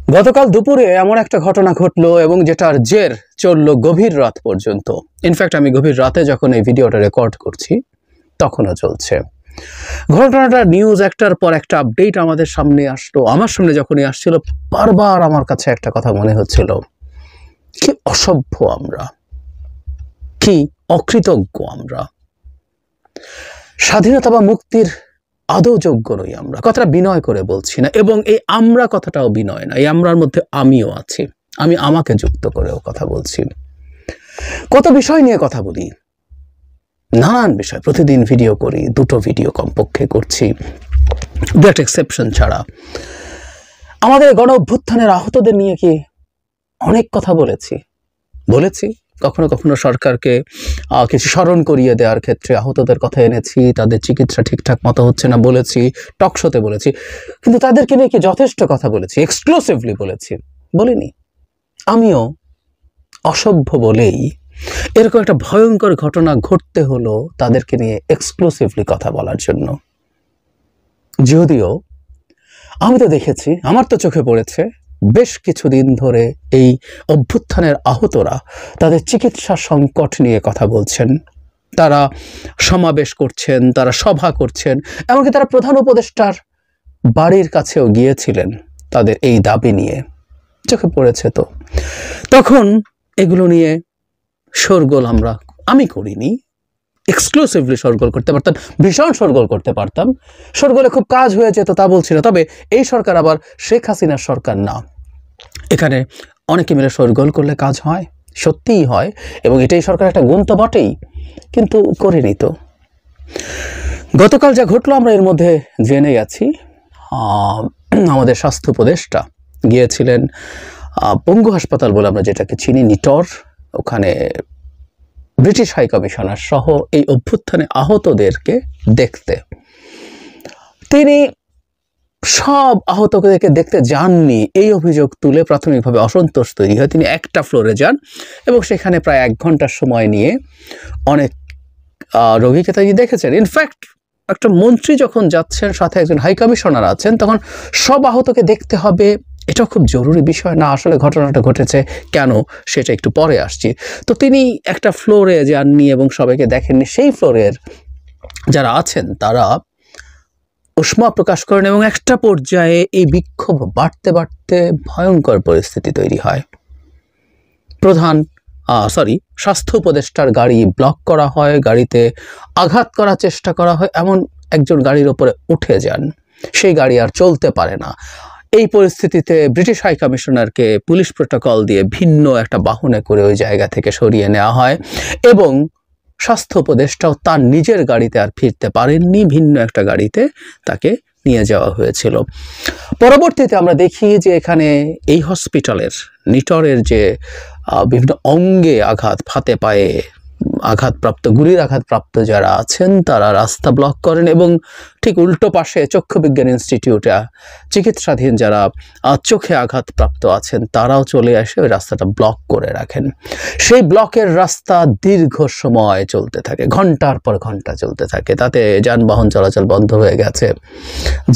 গতকাল দুপুরে এমন একটা ঘটনা ঘটলো এবং যেটার জের চললো গভীর রাত পর্যন্ত। ইনফ্যাক্ট আমি গভীর রাতে যখন এই ভিডিওটা রেকর্ড করছি তখনও চলছে ঘটনাটা। নিউজ একটার পর একটা আপডেট আমাদের সামনে আসলো। আমার সামনে যখনই আসছিল বারবার আমার কাছে একটা কথা মনে হচ্ছিল, কি অসভ্য আমরা, কি অকৃতজ্ঞ আমরা, স্বাধীনতা বা মুক্তির আদৌ যোগ্য নই আমরা। কথাটা বিনয় করে বলছি না, এবং এই আমরা কথাটাও বিনয় না, এই আমরার মধ্যে আমিও আছি, আমি আমাকে যুক্ত করেও কথা বলছি। কত বিষয় নিয়ে কথা বলি, নানান বিষয়, প্রতিদিন ভিডিও করি, দুটো ভিডিও কমপক্ষে করছি, দ্যাট এক্সেপশন ছাড়া। আমাদের গণ অভ্যুত্থানের আহতদের নিয়ে কি অনেক কথা বলেছি, কখনো কখনো সরকারকে কিছু স্মরণ করিয়ে দেওয়ার ক্ষেত্রে আহতদের কথা এনেছি, তাদের চিকিৎসা ঠিকঠাক মতো হচ্ছে না বলেছি, টকশোতে বলেছি, কিন্তু তাদেরকে নিয়ে কি যথেষ্ট কথা বলেছি, এক্সক্লুসিভলি বলেছি? বলিনি। আমিও অসভ্য বলেই এরকম একটা ভয়ঙ্কর ঘটনা ঘটতে হলো তাদেরকে নিয়ে এক্সক্লুসিভলি কথা বলার জন্য। যদিও আমি তো দেখেছি, আমার তো চোখে পড়েছে, বেশ কিছুদিন ধরে এই অভ্যুত্থানের আহতরা তাদের চিকিৎসা সংকট নিয়ে কথা বলছেন, তারা সমাবেশ করছেন, তারা সভা করছেন, এমনকি তারা প্রধান উপদেষ্টার বাড়ির কাছেও গিয়েছিলেন তাদের এই দাবি নিয়ে। চোখে পড়েছে তো। তখন এগুলো নিয়ে শোরগোল আমি করিনি, এক্সক্লুসিভলি শোরগোল করতে পারতাম, ভীষণ শোরগোল করতে পারতাম, শোরগোলে খুব কাজ হয়ে যেত তা বলছি না। তবে এই সরকার আবার শেখ হাসিনার সরকার না, এখানে অনেকে মিলে শোরগোল করলে কাজ হয়, সত্যিই হয়, এবং এটাই সরকার একটা গুণ তো বটেই, কিন্তু করিনি তো। গতকাল যা ঘটলো আমরা এর মধ্যে জেনে গেছি। আমাদের স্বাস্থ্য উপদেষ্টা গিয়েছিলেন পঙ্গু হাসপাতাল বলে আমরা যেটাকে চিনি, নিটর, ওখানে ব্রিটিশ হাই কমিশনার সহ এই অভ্যুত্থানে আহতদেরকে দেখতে। তিনি সব আহতদেরকে দেখতে যাননি, এই অভিযোগ তুলে প্রাথমিকভাবে অসন্তোষ তৈরি হয়। তিনি একটা ফ্লোরে যান এবং সেখানে প্রায় 1 ঘন্টার সময় নিয়ে অনেক রোগীকে তিনি দেখেছেন। ইনফ্যাক্ট একটা মন্ত্রী যখন যাচ্ছেন, সাথে একজন হাই কমিশনার আছেন, তখন সব আহতকে দেখতে হবে, এটা খুব জরুরি বিষয় না। আসলে ঘটনাটা ঘটেছে কেন সেটা একটু পরে আসছি। তো তিনি একটা ফ্লোরে যাননি এবং সবাইকে দেখেননি। সেই ফ্লোরের যারা আছেন তারা উষ্মা প্রকাশ করেন এবং একটা পর্যায়ে এই বিক্ষোভ বাড়তে বাড়তে ভয়ঙ্কর পরিস্থিতি তৈরি হয়। স্বাস্থ্য উপদেষ্টার গাড়ি ব্লক করা হয়, গাড়িতে আঘাত করার চেষ্টা করা হয়, এমন একজন গাড়ির ওপরে উঠে যান, সেই গাড়ি আর চলতে পারে না। এই পরিস্থিতিতে ব্রিটিশ হাই কমিশনারকে পুলিশ প্রোটোকল দিয়ে ভিন্ন একটা বাহনে করে ওই জায়গা থেকে সরিয়ে নেওয়া হয় এবং স্বাস্থ্য উপদেষ্টাও তার নিজের গাড়িতে আর ফিরতে পারেননি, ভিন্ন একটা গাড়িতে তাকে নিয়ে যাওয়া হয়েছিল। পরবর্তীতে আমরা দেখি যে এখানে এই হসপিটালের নিটরের যে বিভিন্ন অঙ্গে আঘাত, হাতে পায়ে আঘাতপ্রাপ্ত, গুলির আঘাতপ্রাপ্ত যারা আছেন তারা রাস্তা ব্লক করেন এবং ঠিক উল্টো পাশে চক্ষু বিজ্ঞান ইনস্টিটিউটে চিকিৎসাধীন যারা চোখে আঘাতপ্রাপ্ত আছেন তারাও চলে এসে ওই রাস্তাটা ব্লক করে রাখেন। সেই ব্লকের রাস্তা দীর্ঘ সময় চলতে থাকে, ঘন্টার পর ঘন্টা চলতে থাকে, তাতে যানবাহন চলাচল বন্ধ হয়ে গেছে।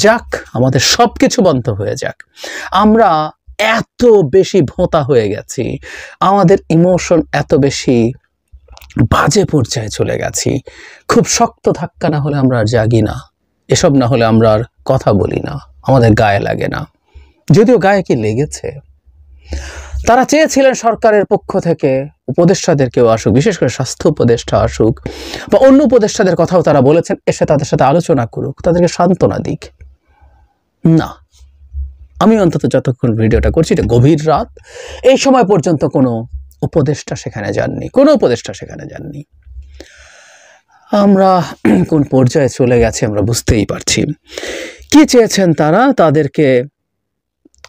যাক, আমাদের সব কিছু বন্ধ হয়ে যাক, আমরা এত বেশি ভোঁতা হয়ে গেছি, আমাদের ইমোশন এত বেশি বাজে পর্যায়ে চলে গেছি, খুব শক্ত ধাক্কা না হলে আমরা আর জাগি না, এসব না হলে আমরা আর কথা বলি না, আমাদের গায়ে লাগে না। যদিও গায়ে কি লেগেছে। তারা চেয়েছিলেন সরকারের পক্ষ থেকে উপদেষ্টাদের কেউ আসুক, বিশেষ করে স্বাস্থ্য উপদেষ্টা আসুক বা অন্য উপদেষ্টাদের কথাও তারা বলেছেন, এসে তাদের সাথে আলোচনা করুক, তাদেরকে সান্ত্বনা দিক। না, আমি অন্তত যতক্ষণ ভিডিওটা করছি, এটা গভীর রাত, এই সময় পর্যন্ত কোনো উপদেষ্টা সেখানে যাননি। আমরা কোন পর্যায়ে চলে গেছে আমরা বুঝতেই পারছি। কি চেয়েছেন তারা? তাদেরকে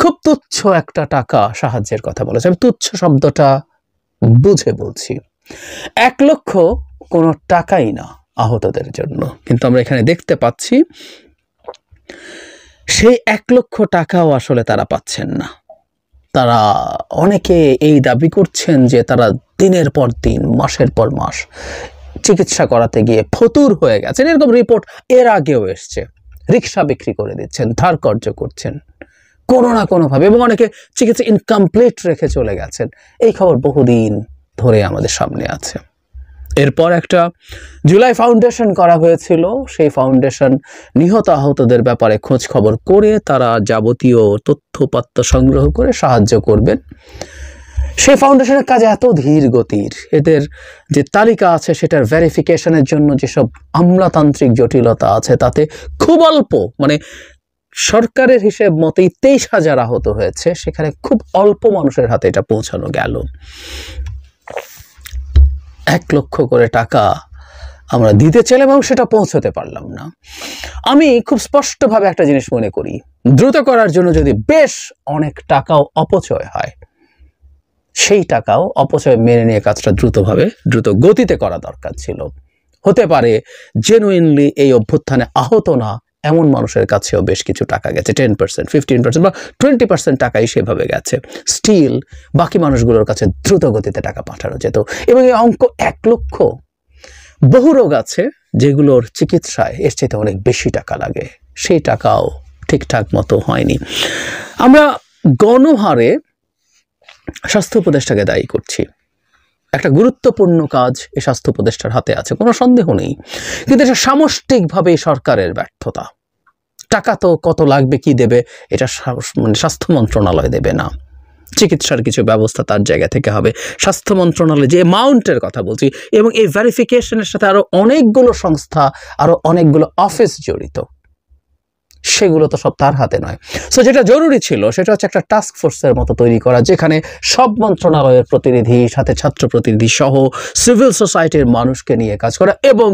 খুব তুচ্ছ একটা টাকা সাহায্যের কথা বলেছে। আমি তুচ্ছ শব্দটা বুঝে বলছি, 1 লক্ষ কোনো টাকাই না আহতদের জন্য, কিন্তু আমরা এখানে দেখতে পাচ্ছি সেই 1 লক্ষ টাকাও আসলে তারা পাচ্ছেন না। তারা অনেকে এই দাবি করছেন যে তারা দিনের পর দিন, মাসের পর মাস চিকিৎসা করাতে গিয়ে ফতুর হয়ে গেছেন। এরকম রিপোর্ট এর আগেও এসছে। রিক্সা বিক্রি করে দিচ্ছেন, ধার কর্জ করছেন, কোনো না কোনোভাবে, এবং অনেকে চিকিৎসা ইনকমপ্লিট রেখে চলে গেছেন। এই খবর বহুদিন ধরে আমাদের সামনে আছে। এরপর একটা জুলাই ফাউন্ডেশন করা হয়েছিল। সেই ফাউন্ডেশন নিহত আহতদের ব্যাপারে খোঁজ খবর করে তারা যাবতীয় তথ্যপাত্র সংগ্রহ করে সাহায্য করবেন। সেই ফাউন্ডেশনের কাজ এত ধীর গতির, এদের যে তালিকা আছে সেটার ভেরিফিকেশনের জন্য যেসব আমলাতান্ত্রিক জটিলতা আছে তাতে খুব অল্প, মানে সরকারের হিসেব মতেই 23,000 আহত হয়েছে, সেখানে খুব অল্প মানুষের হাতে এটা পৌঁছানো গেল। 1 লক্ষ করে টাকা আমরা দিতে চাইলাম এবং সেটা পৌঁছতে পারলাম না। আমি খুব স্পষ্টভাবে একটা জিনিস মনে করি, দ্রুত করার জন্য যদি বেশ অনেক টাকাও অপচয় হয়, সেই টাকাও অপচয় মেনে নিয়ে কাজটা দ্রুত গতিতে করা দরকার ছিল। হতে পারে জেনুইনলি এই অভ্যুত্থানে আহত না এমন মানুষের কাছেও বেশ কিছু টাকা গেছে, 10%, 15% বা 20% টাকাই সেভাবে গেছে। স্টিল বাকি মানুষগুলোর কাছে দ্রুত গতিতে টাকা পাঠানো যেত। এবং এই অঙ্ক 1 লক্ষ। বহু রোগ আছে যেগুলোর চিকিৎসায় এর চাইতে অনেক বেশি টাকা লাগে, সেই টাকাও ঠিকঠাক মতো হয়নি। আমরা গণহারে স্বাস্থ্য উপদেষ্টাকে দায়ী করছি। একটা গুরুত্বপূর্ণ কাজ এই স্বাস্থ্য উপদেষ্টার হাতে আছে, কোনো সন্দেহ নেই, কিন্তু এটা সামষ্টিকভাবে সরকারের ব্যর্থতা। টাকা তো কত লাগবে, কি দেবে, এটা মানে স্বাস্থ্য মন্ত্রণালয় দেবে না। চিকিৎসার কিছু ব্যবস্থা তার জায়গা থেকে হবে। স্বাস্থ্য মন্ত্রণালয় যে অ্যামাউন্টের কথা বলছি, এবং এই ভেরিফিকেশনের সাথে আরো অনেকগুলো সংস্থা, আরো অনেকগুলো অফিস জড়িত, সেগুলো তো সব তার হাতে নয়। সো যেটা জরুরি ছিল সেটা হচ্ছে একটা টাস্ক ফোর্সের মতো তৈরি করা, যেখানে সব মন্ত্রণালয়ের প্রতিনিধি, সাথে ছাত্র প্রতিনিধি সহ সিভিল সোসাইটির মানুষকে নিয়ে কাজ করা, এবং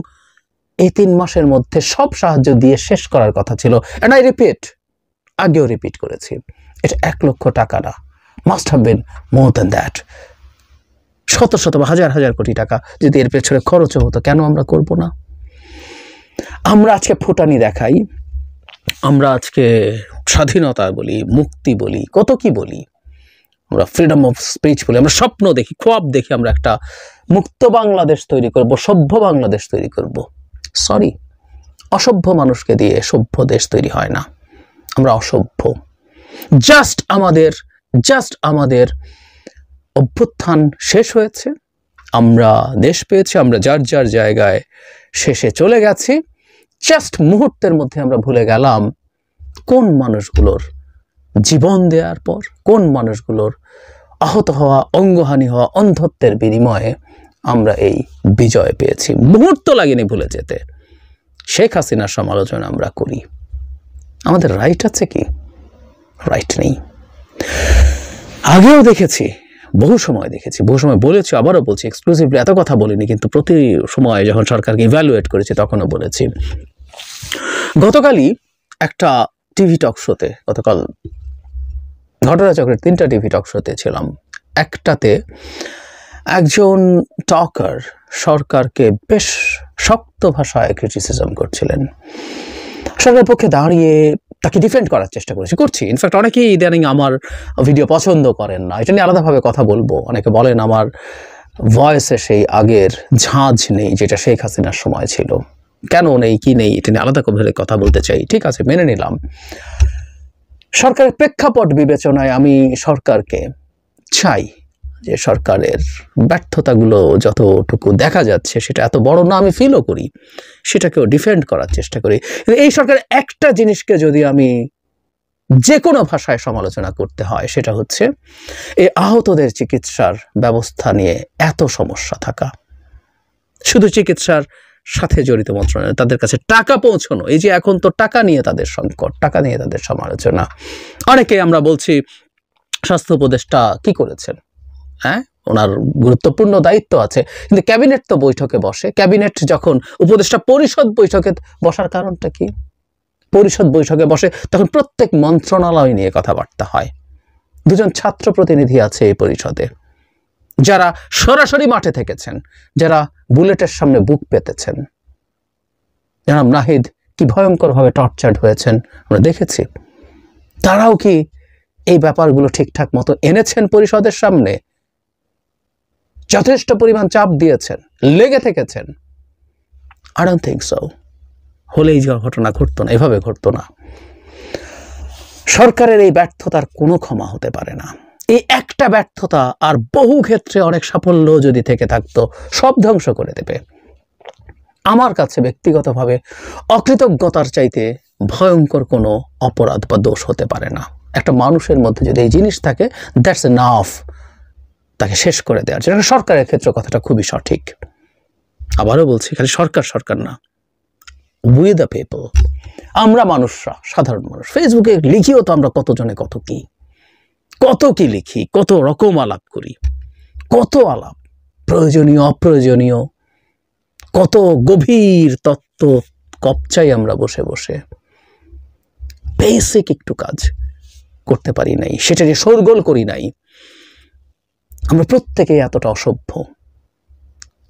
এই 3 মাসের মধ্যে সব সাহায্য দিয়ে শেষ করার কথা ছিল। এন্ড আই রিপিট, আগেও রিপিট করেছি, এটা 1 লক্ষ টাকা না, must have been more than that. শত শত বা হাজার হাজার কোটি টাকা যদি এর পেছনে খরচও হতো, কেন আমরা করব না? আমরা আজকে ফুটানি দেখাই, আমরা আজকে স্বাধীনতা বলি, মুক্তি বলি, কত কি বলি, আমরা ফ্রিডম অফ স্পিচ বলি, আমরা স্বপ্ন দেখি, খোয়াব দেখি আমরা একটা মুক্ত বাংলাদেশ তৈরি করব, সভ্য বাংলাদেশ তৈরি করব। সরি, অসভ্য মানুষকে দিয়ে সভ্য দেশ তৈরি হয় না। আমরা অসভ্য। জাস্ট আমাদের অভ্যুত্থান শেষ হয়েছে, আমরা দেশ পেয়েছি, আমরা যার যার জায়গায় শেষে চলে গেছি। জাস্ট মুহূর্তের মধ্যে আমরা ভুলে গেলাম কোন মানুষগুলোর জীবন দেওয়ার পর, কোন মানুষগুলোর আহত হওয়া, অঙ্গহানি হওয়া, অন্ধত্বের বিনিময়ে আমরা এই বিজয় পেয়েছি। মুহূর্ত লাগেনি ভুলে যেতে। শেখ হাসিনার সমালোচনা আমরা করি, আমাদের রাইট আছে কি? রাইট নেই। আগেও দেখেছি, বহু সময় বলেছি, আবারও বলছি, এক্সক্লুসিভলি এত কথা বলিনি, কিন্তু প্রতি সময় যখন সরকারকে ইভ্যালুয়েট করেছি তখনও বলেছি। গতকালই একটা টিভি টক শোতে, গতকাল ঘটনাচক্রের 3টা টিভি টক শোতে ছিলাম। একটাতে একজন টকার সরকারকে বেশ শক্ত ভাষায় ক্রিটিসিজম করছিলেন। সরকারের পক্ষে দাঁড়িয়ে তাকে ডিফেন্ড করার চেষ্টা করছি। ইনফ্যাক্ট অনেকেই ইদানিং আমার ভিডিও পছন্দ করেন না, এটা নিয়ে আলাদাভাবে কথা বলবো। অনেকে বলেন আমার ভয়েসে সেই আগের ঝাঁঝ নেই যেটা শেখ হাসিনার সময় ছিল। কেন নেই, কি নেই, এটা নিয়ে আলাদা করে কথা বলতে চাই। ঠিক আছে, মেনে নিলাম। সরকারের প্রেক্ষাপট বিবেচনায় আমি সরকারকে চাই যে সরকারের ব্যর্থতাগুলো যতটুকু দেখা যাচ্ছে সেটা এত বড় না, আমি ফিলও করি, সেটাকেও ডিফেন্ড করার চেষ্টা করি। এই সরকারের একটা জিনিসকে যদি আমি যে কোনো ভাষায় সমালোচনা করতে হয়, সেটা হচ্ছে এই আহতদের চিকিৎসার ব্যবস্থা নিয়ে এত সমস্যা থাকা। শুধু চিকিৎসার সাথে জড়িত মন্ত্রণালয়, তাদের কাছে টাকা পৌঁছানো, এই যে এখন তো টাকা নিয়ে তাদের সংকট, টাকা নিয়ে তাদের সমালোচনা। অনেকে আমরা বলছি স্বাস্থ্য উপদেষ্টা কি করেছেন, হ্যাঁ, ওনার গুরুত্বপূর্ণ দায়িত্ব আছে, কিন্তু ক্যাবিনেট তো বৈঠকে বসে। ক্যাবিনেট যখন উপদেষ্টা পরিষদ বৈঠকে বসার কারণটা কি? পরিষদ বৈঠকে বসে তখন প্রত্যেক মন্ত্রণালয় নিয়ে কথাবার্তা হয়। 2জন ছাত্র প্রতিনিধি আছে এই পরিষদে, যারা সরাসরি মাঠে থেকেছেন, যারা বুলেটের সামনে বুক পেতেছেন। জনাব নাহিদ কি ভয়ঙ্করভাবে টর্চার্ড হয়েছেন আমরা দেখেছি। তারাও কি এই ব্যাপারগুলো ঠিকঠাক মতো এনেছেন পরিষদের সামনে? যথেষ্ট পরিমাণ চাপ দিয়েছেন, লেগে থেকেছেন? I don't think so. হলেই যে ঘটনা ঘটতো না, এভাবে ঘটতো না। সরকারের এই ব্যর্থতার কোনো ক্ষমা হতে পারে না। এই একটা ব্যর্থতা আর বহু ক্ষেত্রে অনেক সাফল্য যদি থেকে থাকতো, সব ধ্বংস করে দেবে। আমার কাছে ব্যক্তিগতভাবে অকৃতজ্ঞতার চাইতে ভয়ঙ্কর কোনো অপরাধ বা দোষ হতে পারে না। একটা মানুষের মধ্যে যদি এই জিনিস থাকে, দ্যাটস এনাফ তাকে শেষ করে দেওয়ার জন্য। সরকারের ক্ষেত্রে কথাটা খুবই সঠিক। আবারও বলছি, খালি সরকার সরকার না, উই দ্য পিপল, আমরা মানুষরা, সাধারণ মানুষ। ফেসবুকে লিখিও তো আমরা কতজনে কত কি লিখি, কত রকম আলাপ করি, কত আলাপ, প্রয়োজনীয় অপ্রয়োজনীয়, কত গভীর তত্ত্ব কপচাই আমরা বসে বসে। বেসিক একটু কাজ করতে পারি নাই, সেটা নিয়ে শোরগোল করি নাই। আমরা প্রত্যেকে এতটা অসভ্য।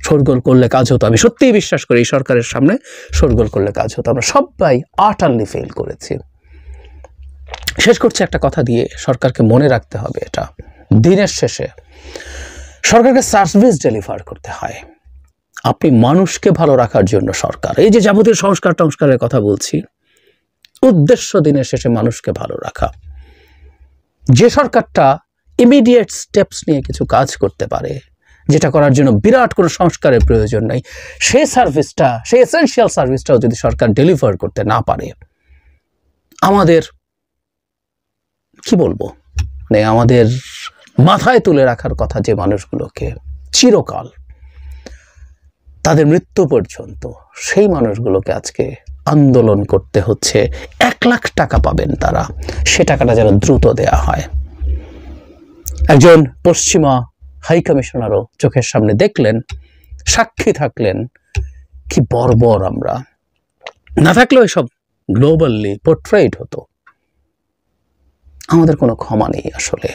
শোরগোল করলে কাজ হতো, আমি সত্যিই বিশ্বাস করি এই সরকারের সামনে শোরগোল করলে কাজ হতো। আমরা সবাই আটারলি ফেল করেছি। শেষ করছে একটা কথা দিয়ে, সরকারকে মনে রাখতে হবে, এটা দিনের শেষে সরকারকে সার্ভিস ডেলিভার করতে হয়। আপনি মানুষকে ভালো রাখার জন্য সরকার, এই যে যাবতীয় সংস্কারের কথা বলছি, উদ্দেশ্য দিনের শেষে মানুষকে ভালো রাখা। যে সরকারটা ইমিডিয়েট স্টেপস নিয়ে কিছু কাজ করতে পারে, যেটা করার জন্য বিরাট কোনো সংস্কারের প্রয়োজন নাই, সেই সার্ভিসটা, সেই এসেনশিয়াল সার্ভিসটাও যদি সরকার ডেলিভার করতে না পারে, আমাদের কি বলবো, মানে আমাদের মাথায় তুলে রাখার কথা যে মানুষগুলোকে চিরকাল, তাদের মৃত্যু পর্যন্ত, সেই মানুষগুলোকে আজকে আন্দোলন করতে হচ্ছে। 1 লাখ টাকা পাবেন তারা, সে টাকাটা যেন দ্রুত দেয়া হয়। একজন পশ্চিমা হাই কমিশনারও চোখের সামনে দেখলেন, সাক্ষী থাকলেন, কি বর্বর আমরা। না থাকলেও এসব গ্লোবালি পোর্ট্রেট হতো। আমাদের কোনো ক্ষমা নেই আসলে।